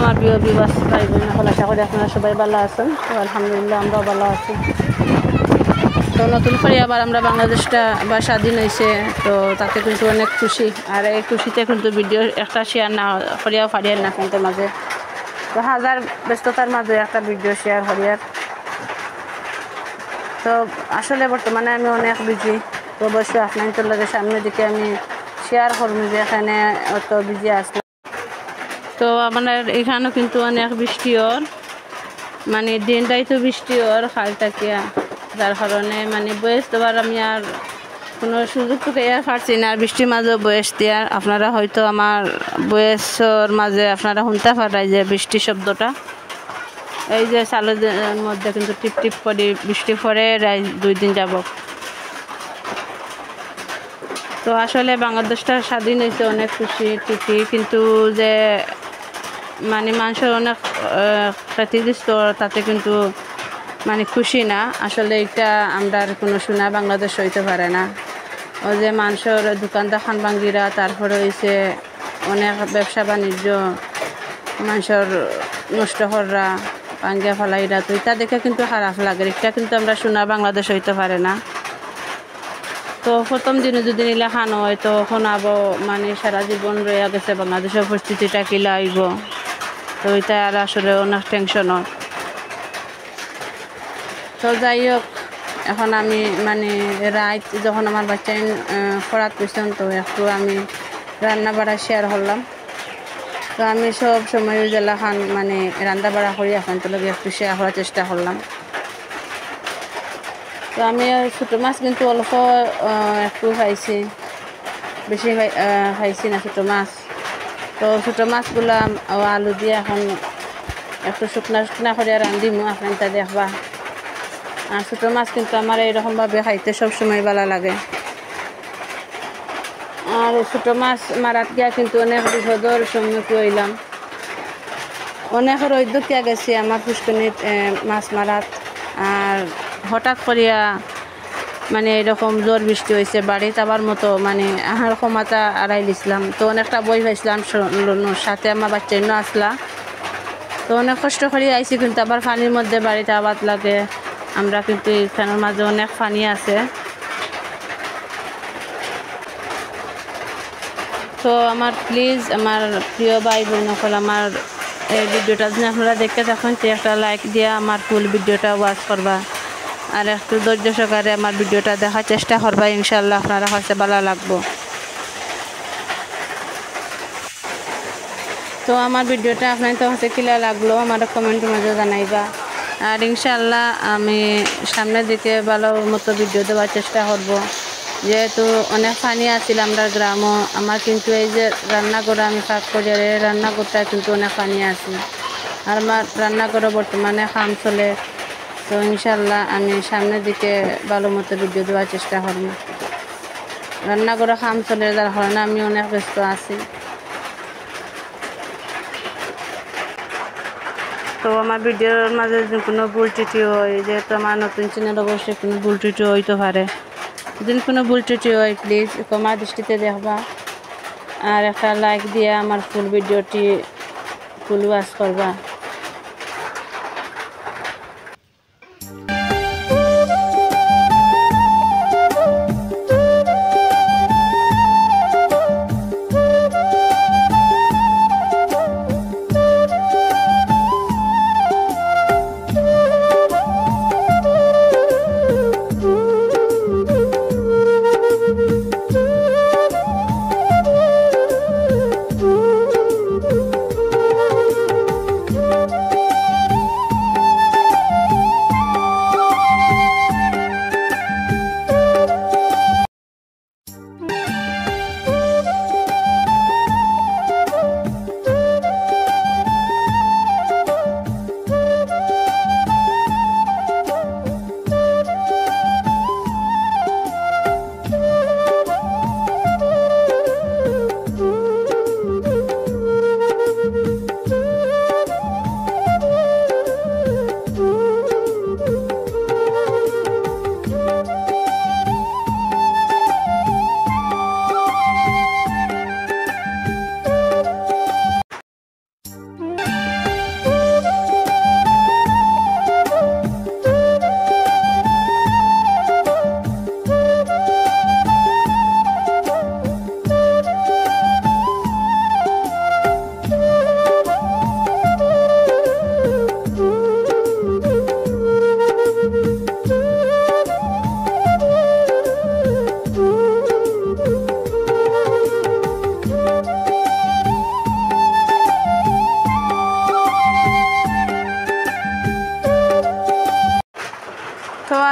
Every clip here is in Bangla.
আমার প্রিয় বিবাস ভাই বোন সকল, আশা করি আপনারা সবাই ভালো আছেন। তো আলহামদুলিল্লাহ আমরাও ভালো আছি। তো নতুন করে আবার আমরা বাংলাদেশটা বা স্বাধীন হয়েছে, তো তাতে কিন্তু অনেক খুশি। আর এই খুশিতে কিন্তু ভিডিও একটা শেয়ার না করিয়াও পারিয়ার না কিন্তু মাঝে, তো হাজার ব্যস্ততার মাঝে একটা ভিডিও শেয়ার করিয়ার। তো আসলে বর্তমানে আমি অনেক বিজি, তো অবশ্যই আপনাদের লগে সামনের দিকে আমি শেয়ার করবো যে এখানে অত বিজি আসলাম। তো আপনার এখানেও কিন্তু অনেক বৃষ্টি ওর, মানে দিনটাই তো বৃষ্টি ওর খালটাকে, যার কারণে মানে বয়স দেওয়ার আমি আর কোনো সুযোগ তো পেয়ে পারছি না। আর বৃষ্টির মাঝে বয়স দেওয়ার আপনারা হয়তো আমার বয়সের মাঝে আপনারা শুনতে পারায় যে বৃষ্টির শব্দটা, এই যে চালের মধ্যে কিন্তু টিপ টিপ করে বৃষ্টি পড়ে 2 দিন যাব। তো আসলে বাংলাদেশটা স্বাধীন হয়েছে অনেক খুশি ঠিকই, কিন্তু যে মানে মানুষের অনেক ক্ষতি দিচ্ছ তাতে কিন্তু মানে খুশি না। আসলে এটা আমরা কোনো শোনা বাংলাদেশ হইতে পারে না। ও যে মানুষের দোকান দেখান ভাঙ্গিরা, তারপরে হয়েছে অনেক ব্যবসা বাণিজ্য মানুষের নষ্ট করা ভাঙ্গিয়া ফেলাইরা, তো এটা দেখে কিন্তু খারাপ লাগে। এটা কিন্তু আমরা শোনা বাংলাদেশ হইতে পারে না। তো প্রথম দিনে যদি নিলাখান হয় তো শোনাবো মানে সারা জীবন রয়ে গেছে বাংলাদেশের পরিস্থিতিটা কি লাগব, তো এটা আর আসলে অনেক টেনশন হয়। তো যাই হোক, এখন আমি মানে রাত যখন আমার বাচ্চাই পড়াত পেছন, তো একটু আমি রান্না বাড়া শেয়ার করলাম। তো আমি সব সময় জেলা খান মানে রান্না বাড়া করি এখন তো লগে একটু শেয়ার করার চেষ্টা করলাম। তো আমি ছোটো মাছ কিন্তু অল্প একটু খাইছি, বেশি খাইছি না ছোটো মাছ। তো ছোটো মাছগুলা আলু দিয়ে এখন একটু শুকনা শুকনা করে রান্ধিমু, আপনারা দেখবা। আর ছোটো মাছ কিন্তু আমার এইরকমভাবে খাইতে সবসময় ভালো লাগে। আর ছোটো মাছ মারাত গিয়া কিন্তু অনেক বিপদর সম্মুখীন হইলাম। অনেক রৈদ্য কিয়া গেছি আমার পুষ্কনিত মাছ মারাত। আর হঠাৎ করিয়া মানে এরকম জোর বৃষ্টি হয়েছে, বাড়িতে আবার মতো মানে আহার ক্ষমতা আড়াই দিছিলাম। তো অনেকটা বই পাইছিলাম, সাথে আমার বাচ্চাইনও আসলা। তো অনেক কষ্ট করে আইছি, কিন্তু আবার পানির মধ্যে বাড়িতে আবাদ লাগে। আমরা কিন্তু এখানের মাঝে অনেক পানি আছে। তো আমার প্লিজ আমার প্রিয় ভাই বোন সকল, আমার এই ভিডিওটা যদি আপনারা দেখতে থাকেন তো একটা লাইক দিয়ে আমার ফুল ভিডিওটা ওয়াচ করবা, আর একটু ধৈর্য সহকারে আমার ভিডিওটা দেখার চেষ্টা করবা। ইনশাল্লাহ আপনারা কাছে ভালো লাগবো। তো আমার ভিডিওটা আপনাদের কাছে কিলা লাগলো আমার কমেন্টের মাঝে জানাইবা। আর ইনশাল্লাহ আমি সামনের দিকে ভালো মতো ভিডিও দেওয়ার চেষ্টা করব। যেহেতু অনেক পানি আছিল আমরা গ্রামও, আমার কিন্তু এই যে রান্নাঘরে আমি কাজ করি, আর এই রান্নাঘরটা কিন্তু অনেক পানি আছে। আর আমার রান্নাঘরে বর্তমানে কাম চলে। তো ইনশাল্লাহ আমি সামনের দিকে ভালো মতো ভিডিও দেওয়ার চেষ্টা করব। রান্নাঘরে কাম চলে, যার কারণে আমি অনেক ব্যস্ত আছি। তো আমার ভিডিওর মাঝে যদি কোনো ভুল ত্রুটি হয়, যেহেতু আমার নতুন চ্যানেল, অবশ্যই কোনো ভুল ত্রুটি হইতে পারে। যদি কোনো ভুল ত্রুটি হয় প্লিজ ক্ষমা দৃষ্টিতে দেখবা, আর একটা লাইক দিয়ে আমার ফুল ভিডিওটি ফুল ওয়াচ করবা।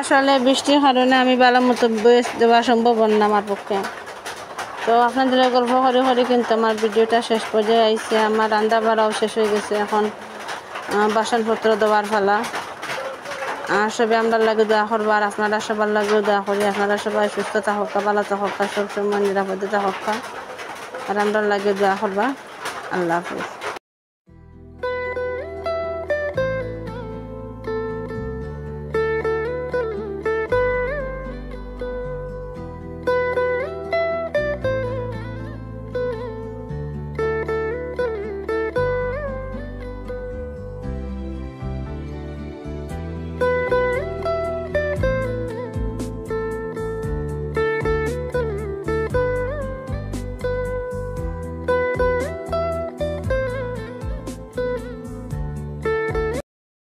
আসলে বৃষ্টির কারণে আমি ভালো মতো বয়স দেওয়া সম্ভব না আমার পক্ষে। তো আপনাদের গল্প করে করে কিন্তু আমার ভিডিওটা শেষ পর্যায়ে আইছে। আমার রান্না বাড়াও শেষ হয়ে গেছে, এখন বাসনপত্র দেওয়ার পালা। সবাই আমরা লাগে দোয়া করবো, আর আপনারা সবার লাগেও দোয়া করি। আপনারা সবাই সুস্থ থাকুক, ভালো থাকুক, সবসময় নিরাপদে থাকুক, আর আমরা লাগে দোয়া করবা। আল্লাহ হাফিজ।